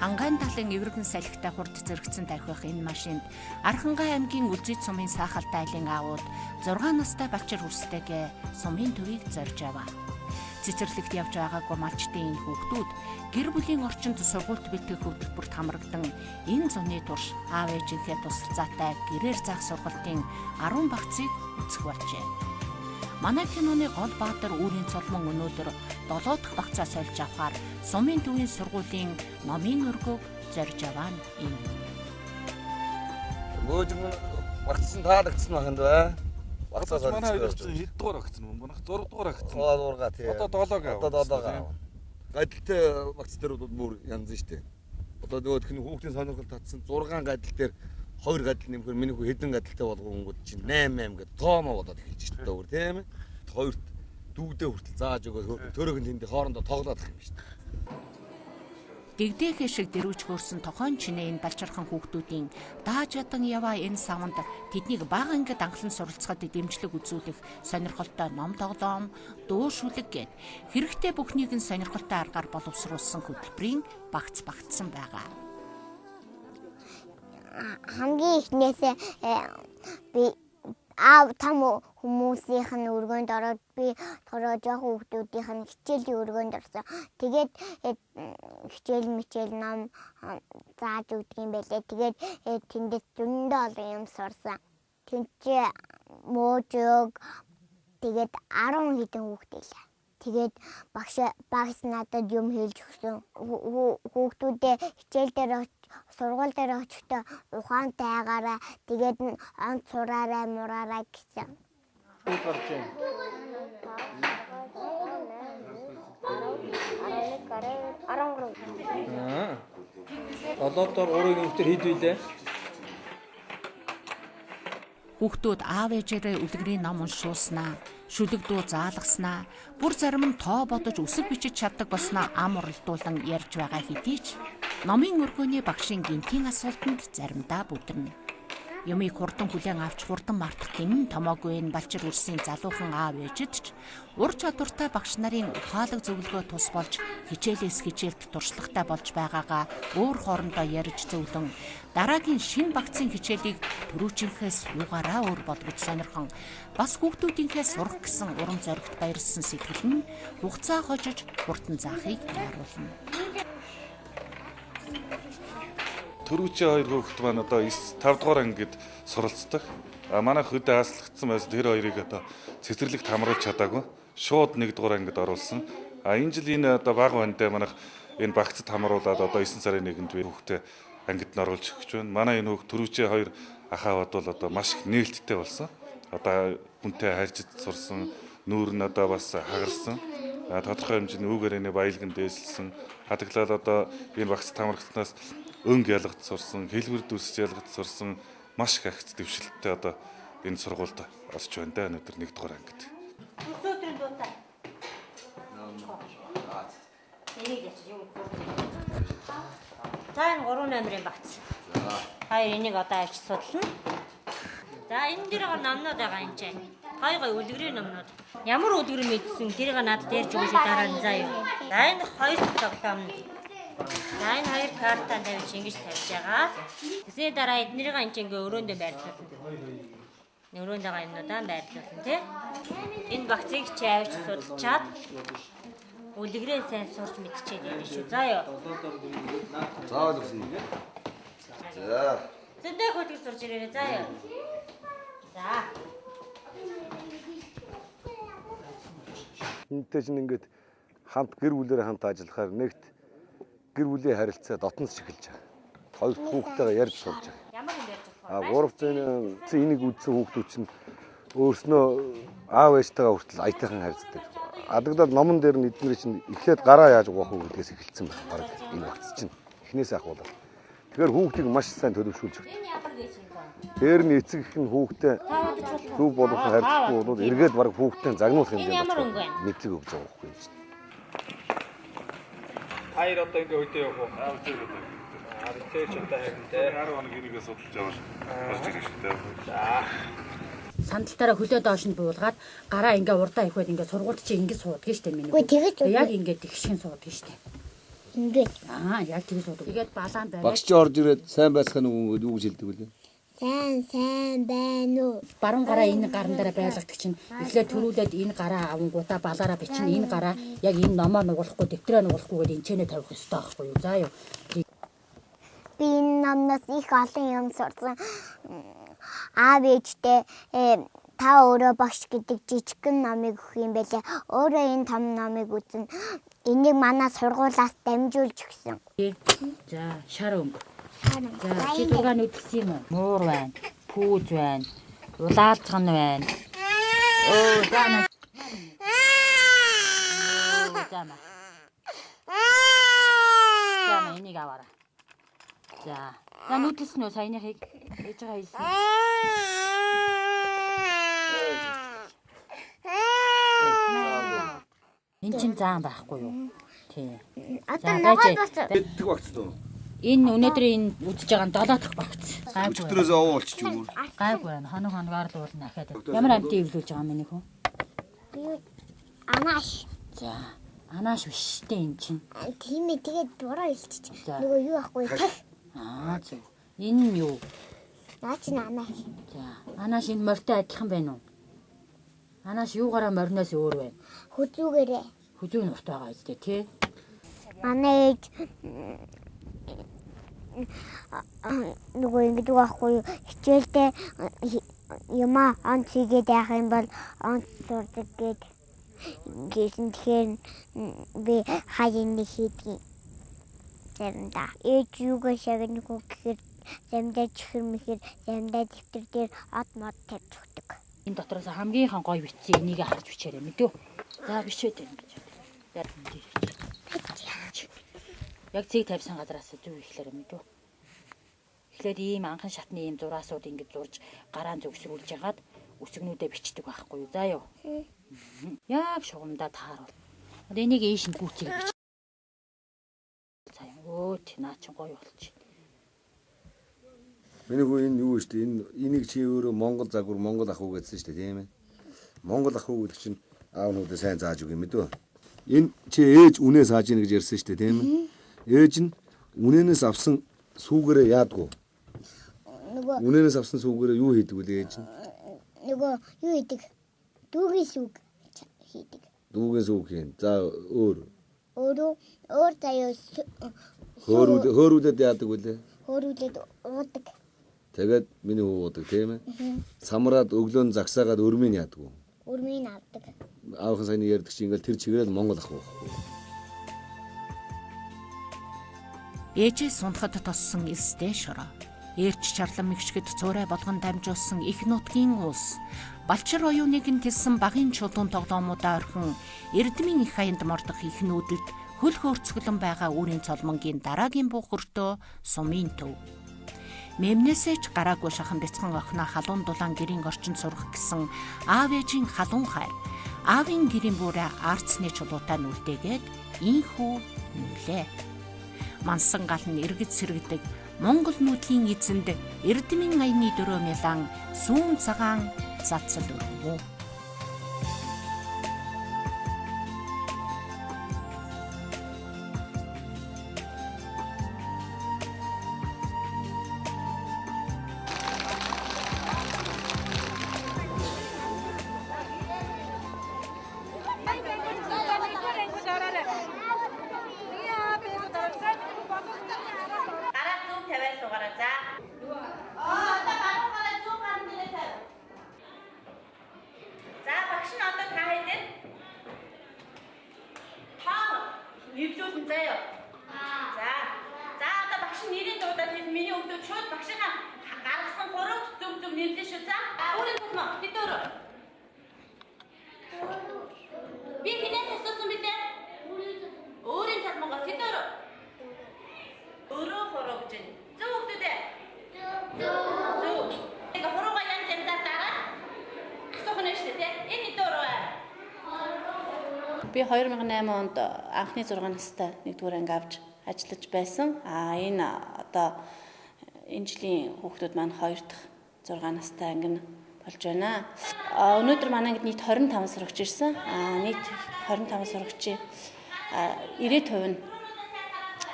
Ангаан талын эвэргэн салхитай хурд зэрэгцэн тавих энэ машинд Архангай аймгийн Үлзий цумын Саахалтай айлын аауд 6 настай Балчир хүрстэйгээ сумын төвийг зорж аваа. Цэцэрлэгт явж байгаагүй малчтын энэ хүүхдүүд гэр бүлийн орчинд сургуульд бэлтгэх хөтөлбөрт хамрагдан энэ зуны турш аав ээжийнхээ тусалцаатай гэрээр заах сургалтын 10 багцыг эцэх болжээ. Манай киноны гол баатар үүрийн цолмон өнөөдөр 7 дахь багцаа сольж авахаар сумын төвийн сургуулийн номын өргөг зорж аваа юм. Мөөжин багцсан таалагдсан байханд бай. Багцаа манай хоёр хэд дугаар агцсан юм бэ? 6 дугаар агцсан. 6 тий. Одоо 7 гав. Одоо 7 гав. Гадилтай багц дээр бүр янз нь штэ. Одоо нөгөөх нь хүүхдийн сонирхол татсан 6 гадил дээр 2 гадил нэмэхээр миний хүү хэдэн гадилтай болгонгууд чинь 8 гэдэг тоомоо болоод эхэлж штэ өөр тийм ээ. Хоёрт дүүдээ хүртэл зааж өгөө төрөг нь тэнд хоорондоо тоглоод ах юм штэ. Дэгдээхээ шиг дэрвж хөрсөн тохон чинээ энэ балчирхан хүүхдүүдийн дааж ядан яваа энэ савнд тэднийг бага ангид анхлан суралцахад дэмжлэг үзүүлэх сонирхолтой ном тоглоом, дуу шүлэг гээд хэрэгтэй бүхнийг нь сонирхолтой аргаар боловсруулсан хөтөлбөрийн багцсан байгаа. Хамгийн ихнээсээ би аав том хүмүүсийнх нь өргөнд ороод би болохоор жоохон хүүхдүүдийнх нь хичээлийн өргөнд орсон. Тэгээд хичээл ном зааж өгдөг юм байлээ. Тэгээд тэндээс зөндөө олон юм сурсан. Тэнцээ мөөжөг тэгээд 10 хэдэн хүүхдээ лээ. Тэгээд багш надад юм хэлж өгсөн. Хүүхдүүдээ хичээл дээр сургууль дээр очихдоо ухаантай байгаарай. Тэгээд онц сураарай, мураарай гэсэн. Үүд гарч юм. 13. Долоодоор өөрийн нөхдөр хэд вүлээ? Хүүхдүүд аав ээжээрээ үлгэрийн ном уншуулснаа, шүлэг дуу заалгаснаа, бүр зарим нь тоо бодож үсэг бичиж чаддаг болсноо ам уралдуулан ярьж байгаа хэдий ч номын өргөний багшийн гинтийн асуултанд заримдаа бүдэрнэ. Юмыг хурдан хүлээн авч хурдан мартах гинэн томоогүй энэ Балчир үрсийн залуухан аав ээжид ч ур чадвартай багш нарын ухаалаг зөвлөгөө тус болж хичээлээс хичээлд туршлагатай болж байгаагаа өөр хоорондоо ярьж зөвлөн дараагийн шинэ багцын хичээлийг түрүүчийнхээс юугаараа өөр болгож сонирхон бас хүүхдүүдийнхээ сурах гэсэн урам зоригт баярлсан сэтгэл нь хугацаа хожиж хурдан заахыг найруулна. Төрүүчийн хоёр хүүхэд маань одоо 5 дугаар ангид суралцдаг. Манай хөдөө хаслагдсан байсан тэр хоёрыг одоо цэцэрлэгт хамруулж чадаагүй. Шууд 1 дугаар ангид оруулсан. Энэ жил энэ одоо бага бандаа манайх энэ багцад хамруулад одоо 9 сарын 1-нд хүүхдээ ангид нь оруулж өгч байна. Манай энэ хүүхд төрүүчийн хоёр ахаавад бол одоо маш их нээлттэй болсон. Одоо хүнтэй харьж сурсан, нүүр нь одоо бас хагарсан. Тодорхой хэмжээний үүгээрээ баялган дээсэлсэн. Хадгалаад одоо энэ багцад хамрагцнаас өнг ялгад сурсан, хэлбэр дүсж ялгад сурсан маш их агц дэвшилттэй одоо энэ сургуульд орж байна да өнөөдөр 1 дугаар ангид. Өсөөдрийн дуутай. Энийг яч юу. За энэ 3 номерын багц. Хоёр энийг одоо авч судлана. За энэ дээр гоо номнууд байгаа юм чинь. Гой үлгэрийн номнууд. Ямар үлгэр мэдсэн тэрийг надад ярьж өгч дараа нь заа юу. За энэ хоёр тоглоом. За энэ хоёр картаа тавьж ингэж тавьж байгаа. Тэсний дараа эднэрийг энэ ингээ өрөөндөө байрлуулна. Өрөөнд байгаа юмнуудаа байрлуулна тий. Энэ багцыг чи авч судалчаад үлгэрээ сайн сурч мэдчихээд явна шүү. За ёо. Заавал үсэн. За. Зөндөө хөтөл сурч ирээрэй. За ёо. За. Энтэй чинь ингээд хамт гэр бүлээр хамт ажиллахаар нэгт гэр бүлийн харилцаа дотнос эхэлж байгаа. Хоёр хүүхдтэйгээ ярьж сурж байгаа. Ямар юм ярьж байгаа вэ? Гурав зэний энийг үзсэн хүүхдүүд чинь өөрснөө аав ээжтэйгээ хүртэл аятайхан харьцдаг. Адаглал номон дээр нь эдгээр чинь эхлээд гараа яаж угаах вэ гэдгээс эхэлсэн байна. Бараг энэ багц чинь эхнээсээ ахуулаад. Тэгэхээр хүүхдийг маш сайн төлөвшүүлж өгдөг. Энэ ямар гэж юм бэ? Тэр нь эцэг их нь хүүхдээ зөв болгох харилцахгүй бол эргээд бараг хүүхдээ загнуулах юм байна. Мэдлэг өгж байгаа байхгүй юм чинь. Хоёр одоо ингээ өдөө явах уу? Реsearch одоо харин те 10 хоног энийгээ судалж аваад болж ирэх шигтэй. за Сандалтаараа хөлөө доошнд буулгаад гараа ингээ урдаа ихвэд ингээ сургуульд чи ингээ сууддаг штэ миний. Үгүй тэгэж Яг ингээ тэгшин сууддаг штэ. Ингээд Яг тийм суудаг. Тэгээд балаан бариад Багш чи орж ирээд сайн байцгаана уу юу гэж хэлдэг вүлээ? сайн байна уу? баруун гараа энэ гаран дээр байлгадаг чинь эхлээд төрүүлээд энэ гараа авангуудаа балаараа бичин энэ гараа яг энэ номоо нугалахгүй дэвтрээ нугалахгүй гэдэг энэчнээ тавих ёстой байхгүй юу. За юу. Би энэ номноос их олон юм сурсан. Аав ээжтэй та өөрөө багш гэдэг жижигхэн номыг өгөх юм байлаа. Өөрөө энэ том номыг үзэн энийг манай сургуулиас дамжуулж өгсөн. За шар өнгө. За чи дугаар нүдсэн юм уу? Муур байна. Пүүз байна. Улаалцган байна. Заана. Заана. Заана энийг аваарай. За. За нүдэлсэн үү саяныхыг ээж байгаа хэлсэн. Энд чинь заан байхгүй юу? Тий. Одоо ногоо бацаа. Тэгдэг багц дөө. Энэ өнөөдөр энэ үзэж байгаа нь 7 дахь багц. Гайгүй. Өчтөрөөс овоо болчих юм уу? Гайгүй байна. Хоногоор л уулна ахаад. Ямар амтыг эвлүүлж байгаа юм минийх үү? Анааш. За. Анааш биш дээ эн чинь. Тийм ээ тэгээд дураа илчиж. За. Нөгөө юу ахгүй тах. Зөв. Энэ нь юу? Наач анааш. За. Анааш энэ морьтой адилхан байна уу? Анааш юугаараа морьноос өөр байна? Хүзүүгээрээ. Хүзүү нурт байгаа үстэй тий. Манай ээж нөгөө ингэдэг байхгүй юу? Хичээлдээ юмаа онц хийгээд яах юм бол онц сурдаг гэсэн тэгэхээр би хаяны хийдэг. Заримдаа ээж юугаа шагнах уу гэхээр заримдаа чихэр мэхэр заримдаа дэвтэр дээр од мод тавьж өгдөг. Энэ дотроос хамгийн гоё бичсэн энийг харж бичээрэй мэдүү. За бичээ дээ гэж. Яг цэг тавьсан газараас зүг ихлээрэ мэдүү. Эхлээд ийм анхан шатны ийм зураасууд ингэж зурж гараан зүгсрүүлж ягаад үсгнүүдээ бичдэг байхгүй юу. За юу. Яг шугамдаа тааруул. Одоо энийг ээш нь гүцээг бич. За наа чи гоё болчих. Миний хүү энэ юу вэ штэ энийг чи өөрөө Монгол загвар Монгол ах уу гэдсэн штэ тийм ээ. Монгол ах уу гэдэг чинь аав нүдээ сайн зааж өгье мэдөө. Энэ чи ээж үнээ сааж ийн гэж ярьсан штэ тийм ээ. Ээж нь үнэнээс авсан сүүгээрээ яадгүй. Нөгөө Үнэнээс авсан сүүгээрээ юу хийдэг вэ ээж нь? нөгөө юу хийдэг? Дүүгийн сүг хийдэг. Дүүгийн сүүг хийн. За өөр заяа хөөрүүлээд яадаг вүлээ. хөөрүүлээд уудаг. Тэгээд миний хүү уудаг тийм ээ. Самраад өглөө загсаагаад өрмийн яадаг уу? Өрмийн авдаг. Аавхан сайн ярьдаг чи ингээл тэр чигээрээ Монгол ах байхгүй. Ээжээ сундахад тоссон эстэй шороо. Ээрч чарлан мэгшгэд цуурай болгон дамжуулсан их нутгийн улс. Балчир оюуныг нь тэлсэн багын чулуун тоглоомуудаа орхин эрдмийн их хаянд мордох их нүүдэлд хөл хөөрцгөлөн байгаа үүрийн цолмонгийн дараагийн буухөртөө сумын төв. Мэмнээсээ ч гараагүй шахан бяцхан охиноо халуун дулаан гэрийн орчинд сурах гэсэн аав ээжийн халуун хайр. Аавын гэрийн бүрээ арцны чулуутай нүлдээгээд инхүү нүлээ. Мансан гал нь эргэж сэргдэг Монгол нүүдлийн эзэнд эрдмийн аяны 4 мялан сүүн цагаан цацал өргөв. Эвлүүлэн заяа. За одоо багш нэрийн дуудаад миний өвдөд шууд багшийнхаа гаргасан гурав зөв нэрлээ шүү. За өөрийн төлмөө бид өөрөө. Би хинээс асуусан билээ. Өөрийн төлмөө бид өөрөө. Өөрөө хороо гэж байна. Зөв өвдөдөө. Зөв. Ингээ хороогаа янз янзаар дараа асуух нь шүү дээ. Энэ өөрөө. Би 2008 онд анхны 6 настай 1-р анги авч ажиллаж байсан. Энэ одоо энэ жилийн хүүхдүүд маань 2 дахь 6 настай анги нь болж байна. Өнөөдөр манай ангид нийт 25 сурагч ирсэн. Нийт 25 сурагчийн 90% нь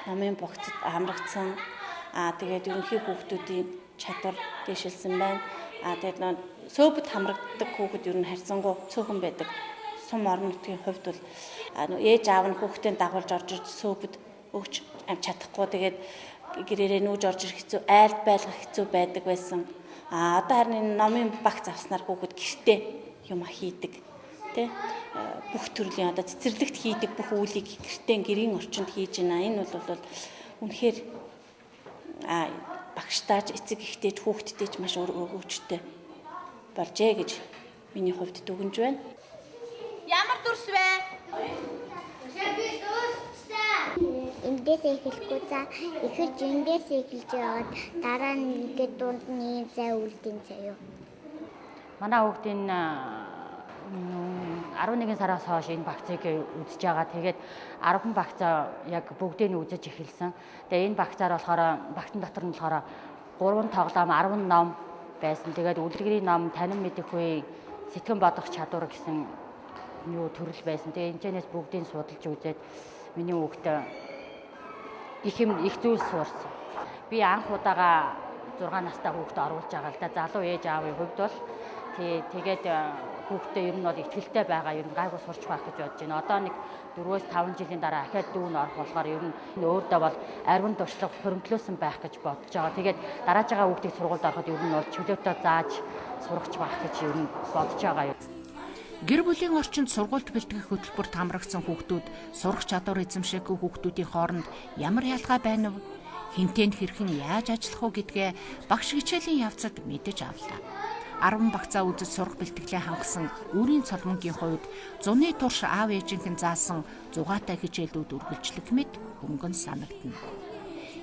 номын богцод амрагдсан. Тэгээд ерөнхий хүүхдүүдийн чадвар дэвшилсэн байна. Тэгээд сөөвд хамрагддаг хүүхэд ер нь харьцангуй цөөхөн байдаг. Сум орон нутгийн хувьд бол ээж аав нь хүүхдээ дагуулж орж ирж сөөвд өгч амж чадахгүй. Тэгээд гэрээрээ нүүж орж ирэх хэцүү, айлд байлгах хэцүү байдаг байсан. Одоо харин номын багц авснаар хүүхэд гэртээ юм хийдэг. Тэ бүх төрлийн одоо цэцэрлэгт хийдэг бүх үйлийг гэртээ гэрийн орчинд хийж байна. Энэ бол үнэхээр багштайч эцэг эхтэйч хүүхдтэйч маш өргөжтэй болжээ гэж миний хувьд дүгнж байна. Ямар дүрс вэ? Эндээс эхлэхгүй за ихэж эндээс эхэлж яваад дараа нь ингээд дунд нь зай үлдэн заяа. Манай хүүхдийн 11 сараас хойш энэ багцыг үзэж байгаа. Тэгээд 10 багцаа яг бүгдийг нь үзэж эхэлсэн. Тэгээд энэ багцаар болохоор багцын дотор нь болохоор 3 тоглоом, 10 ном байсан. Тэгээд үлгэрийн ном, танин мэдэх үе, сэтгэн бодох чадвар гэсэн төрөл байсан. Тэгээд энэчнээс бүгдийг судалж үзээд миний хүүхд их зүйл суурсан. Би анх удаага 6 настай хүүхдэд оруулж байгаа л да. Залуу ээж аавын хувьд бол тэгээд хүүхдээ ер нь бол ихтгэлтэй байгаа, ер нь гайгүй сурч байх гэж бодож байна. Одоо нэг 4-5 жилийн дараа ахаад дүүн орох болохоор ер нь өөртөө бол ариун туршлага хөрөнгөлөөсөн байх гэж бодож байгаа. Тэгээд дараажгаа хүүхдийг сургуульд ороход ер нь бол чөлөөтэй зааж сургаж байх гэж ер нь бодож байгаа юм. Гэр бүлийн орчинд сургуульд бэлтгэх хөтөлбөрт хамрагдсан хүүхдүүд сурах чадвар эзэмшээгүй хүүхдүүдийн хооронд ямар ялгаа байна вэ? Хинтээнд хэрхэн яаж ажиллах вэ гэдгээ багш хичээлийн явцад мэдэж авлаа. 10 багцаа үзэж сурах бэлтгэлээ хангасан үрийн цолмонгийн хувьд зуны турш аав ээжийнхэн заасан зугаатай хичээлүүд үргэлжлэх мэт хөнгөн санагдана.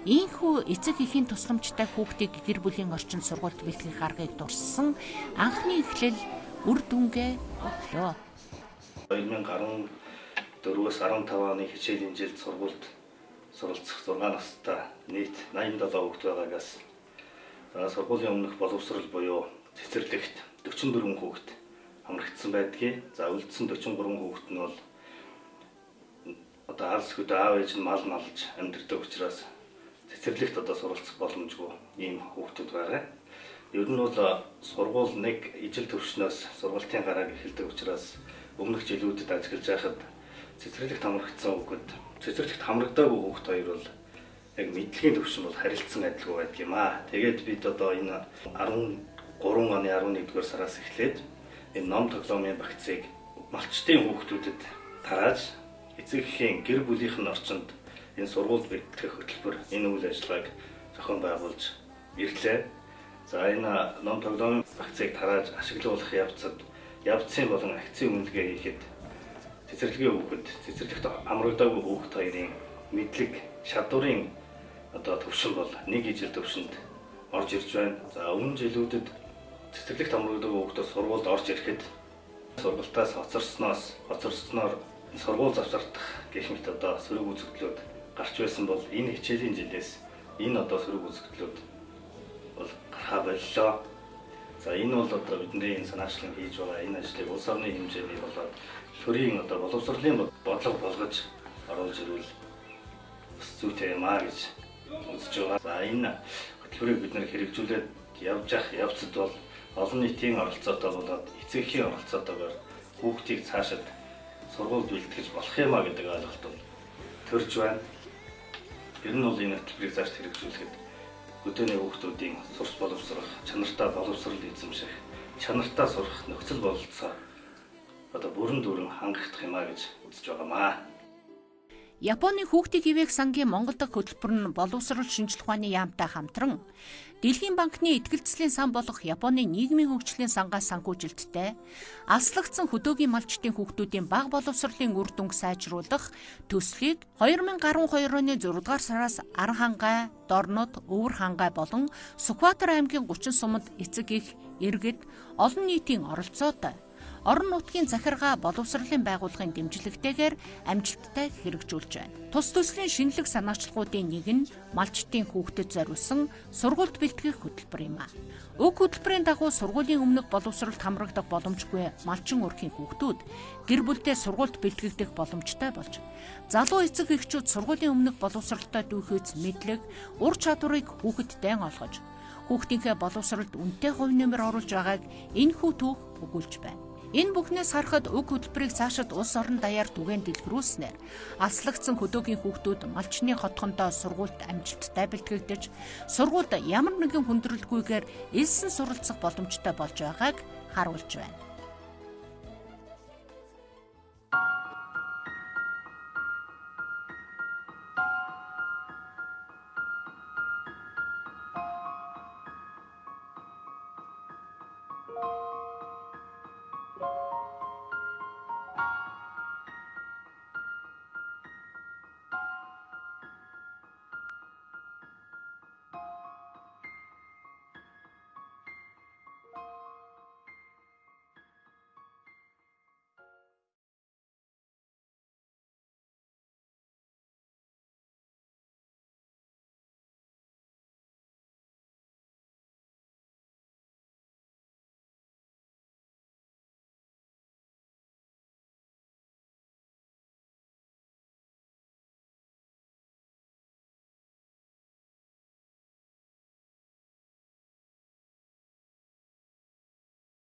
Ийхүү эцэг эхийн тусламжтай хүүхдийг гэр бүлийн орчинд сургуульд бэлтгэх аргыг дурссан анхны эхлэл үр дүнгээ өглөө. 2014-өөс 15 оны хичээлийн жилд сургуульд суралцах 6 настай нийт 87 хүүхэд байгаагаас сургуулийн өмнөх боловсрол буюу цэцэрлэгт 44 хүүхэд хамрагдсан байдгийг. За үлдсэн 43 хүүхэд нь бол одоо алс хөдөө аав ээж нь мал налж амьдардаг учраас цэцэрлэгт одоо суралцах боломжгүй ийм хүүхдүүд байгаа. Ер нь бол сургууль нэг ижил төвшнөөс сургалтын гарааг эхэлдэг учраас өмнөх жилүүдэд ажиллаж байхад цэцэрлэгт хамрагдсан хүүхэд, цэцэрлэгт хамрагдаагүй хүүхэд хоёр бол яг мэдлэгийн төвшин бол харилцсан адилгүй байдаг юм аа. Тэгээд бид одоо энэ 13 оны 11-р сараас эхлээд энэ ном тоглоомын багцыг малчтын хүүхдүүдэд тарааж эцэг эхийн гэр бүлийнх нь орчинд энэ сургууль бэлтгэх хөтөлбөр энэ үйл ажиллагааг зохион байгуулж ирлээ. За энэ ном тоглоомын багцыг тарааж ашиглуулах явцын болон акцийн үнэлгээ хийхэд цэцэрлэгийн хүүхэд, цэцэрлэгт хамрагдаагүй хүүхэд хоёрын мэдлэг, чадварын одоо төвшин бол нэг ижил төвшөнд орж ирж байна. За өмнө жилүүдэд цэцэрлэгт хамрагдаагүй хүүхдүүд сургуульд орж ирэхэд сургалтаас хоцорсноор сургууль завсардах гэх мэт одоо сөрөг үзэгдлүүд гарч байсан бол энэ хичээлийн жилээс энэ одоо сөрөг үзэгдлүүд бол гарахаа боллоо. За энэ бол одоо бидний энэ санаачлан хийж байгаа энэ ажлыг улс орны хэмжээний болоод төрийн одоо боловсролын бодлого болгож оруулж ирвэл бас зүйтэй юм аа гэж үзэж байгаа. За энэ хөтөлбөрийг бид нэр хэрэгжүүлээд явж явах явцад бол олон нийтийн оролцоотой болоод эцэг эхийн оролцоотойгоор хүүхдийг цаашид сургуульд бэлтгэж болох юм а гэдэг ойлголт бол төрж байна. Ер нь бол энэ хөтөлбөрийг зааш хэрэгжүүлэхэд өдөөний хүүхдүүдийн сурч боловсрох, чанартай боловсрол эзэмших, чанартай сурах нөхцөл бололцоо одоо бүрэн дүүрэн хангагдах юм а гэж үзэж байгаамаа. Японы хүүхдийн хивээх сангийн Монгол дахь хөтөлбөр нь боловсрол шинжилх ухааны яамтай хамтран Дэлхийн банкны итгэлцлийн сан болох Японы нийгмийн хөгжлийн сангаас санхүүжилттэй алслагдсан хөдөөгийн малчтын хүүхдүүдийн бага боловсролын үр дүнг сайжруулах төслийг 2012 оны 6 дугаар сараас Аранхангай, Дорнод, Өвөр хангай болон Сүхбаатар аймгийн 30 сумад эцэг эх, иргэд, олон нийтийн оролцоотой орон нутгийн захиргаа боловсролын байгууллагын дэмжлэгтэйгээр амжилттай хэрэгжүүлж байна. Тус төслийн шинэлэг санаачлагуудын нэг нь малчтын хүүхдэд зориулсан сургуульд бэлтгэх хөтөлбөр юм а. Уг хөтөлбөрийн дагуу сургуулийн өмнөх боловсролд хамрагдах боломжгүй малчин өрхийн хүүхдүүд гэр бүлдээ сургуульд бэлтгэгдэх боломжтой болж, залуу эцэг эхчүүд сургуулийн өмнөх боловсролтой дүүхийц мэдлэг, ур чадварыг хүүхэддээ олгож, хүүхдийнхээ боловсролд үнэтэй хувь нэмэр оруулж байгааг энэхүү түүх өгүүлж байна. Энэ бүхнээс харахад уг хөтөлбөрийг цаашид улс орон даяар түгээн дэлгэрүүлснээр алслагдсан хөдөөгийн хүүхдүүд малчны хотхондоо сургуульд амжилттай бэлтгэгдэж, сургуульд ямар нэгэн хүндрэлгүйгээр элсэн суралцах боломжтой болж байгааг харуулж байна.